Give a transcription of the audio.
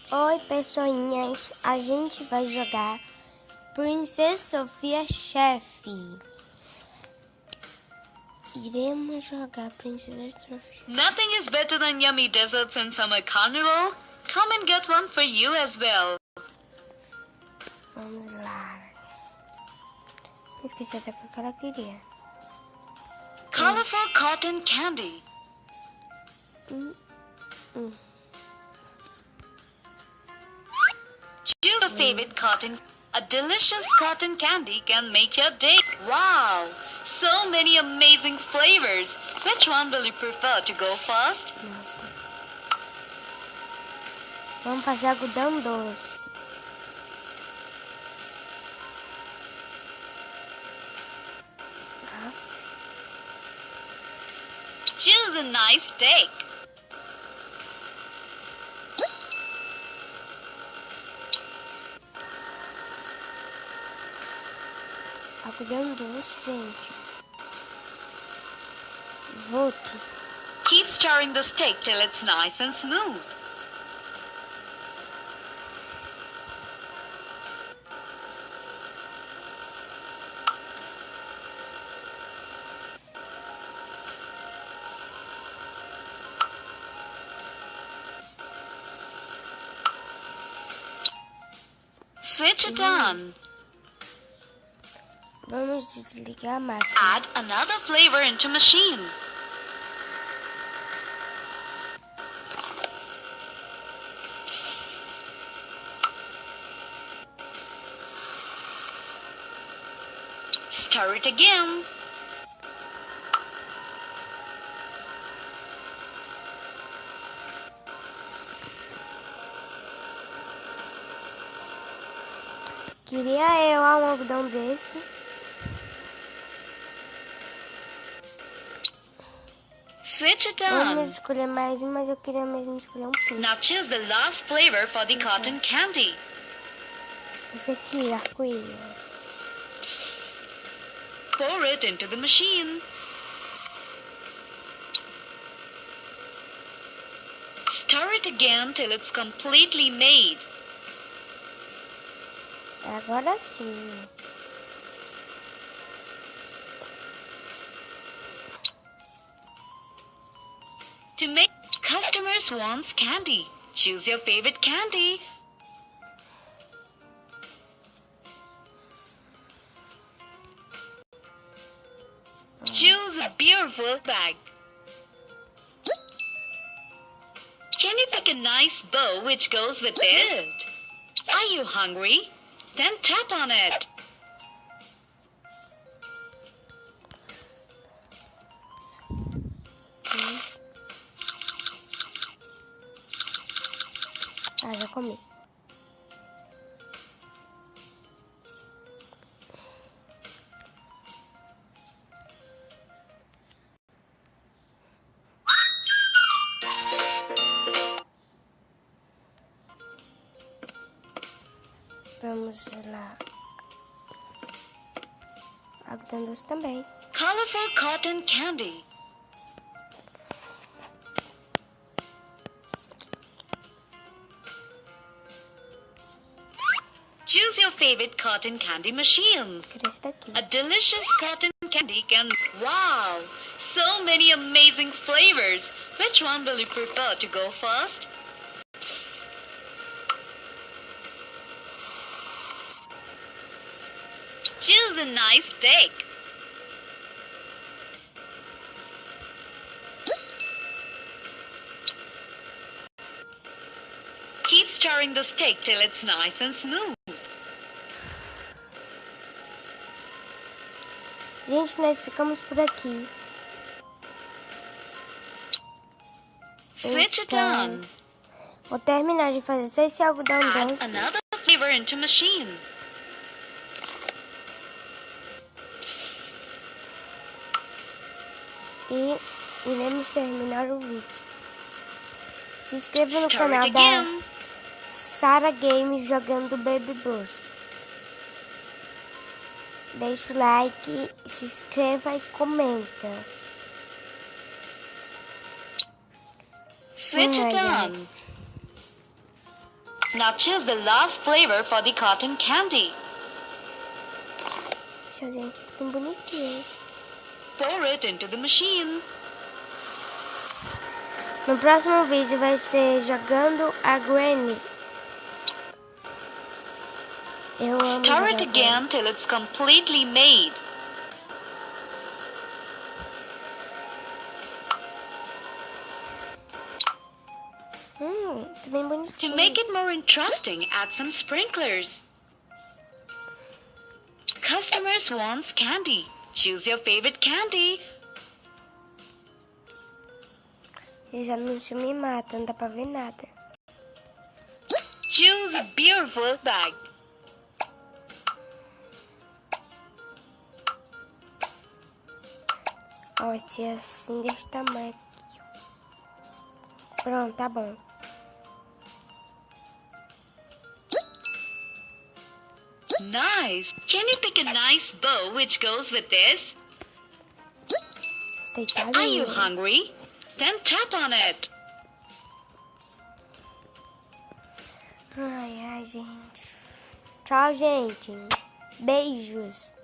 Oi, pessoinhas, a gente vai jogar Princesa Sofia Chefe. Iremos jogar Princesa Sofia. Nothing is better than yummy desserts in summer carnival. Come and get one for you as well. Vamos lá. Esqueci até porque ela queria. Colorful cotton candy. Choose your favorite cotton. A delicious cotton candy can make your day. Wow! So many amazing flavors. Which one will you prefer to go first? Vamos fazer algodão doce. Choose a nice steak. Algodão doce, gente. Vote. Keep stirring the steak till it's nice and smooth. Switch it on. Vamos desligar a máquina. Add another flavor into machine. Stir it again. Queria eu um algodão desse. Switch it Vamos on. escolher mais um, mas eu queria mesmo escolher um pink. Now choose the last flavor for the cotton candy. Esse aqui, arco-íris. Pour it into the machine. Stir it again till it's completely made. Agora sim. To make customers wants candy. Choose your favorite candy. Choose a beautiful bag. Can you pick a nice bow which goes with it? Are you hungry? Then tap on it. Ah, já comi. Vamos lá. Algodão doce também. Colorful cotton candy. Choose your favorite cotton candy machine. Queria esse daqui. A delicious cotton candy can... Wow! So many amazing flavors. Which one will you prefer to go first? Choose a nice steak. Keep stirring the steak till it's nice and smooth. Gente, nós ficamos por aqui. Switch it on. Vou terminar de fazer só esse algodão Add doce. another flavor into machine. E iremos terminar o vídeo. Se inscreva no Start canal again. da Sara Games jogando Baby Blues. Deixa o like, se inscreva e comenta. Switch it Ai, ai. on. Now choose the last flavor for the cotton candy. Tchauzinho aqui, tá bem bonitinho. Pour it into the machine. No próximo vídeo vai ser jogando a Granny. Eu amo Stir it jogar again till it's completely made. Tá bem bonitinho. To make it more interesting, add some sprinklers. Customers wants candy. Choose your favorite candy. Esses anúncios me matam, não dá pra ver nada. Choose a beautiful bag. Ó, vai ser assim desse tamanho aqui. Pronto, tá bom. Nice. Can you pick a nice bow which goes with this? Deixado. Are you hungry? Then tap on it. Ai, gente. Tchau, gente. Beijos.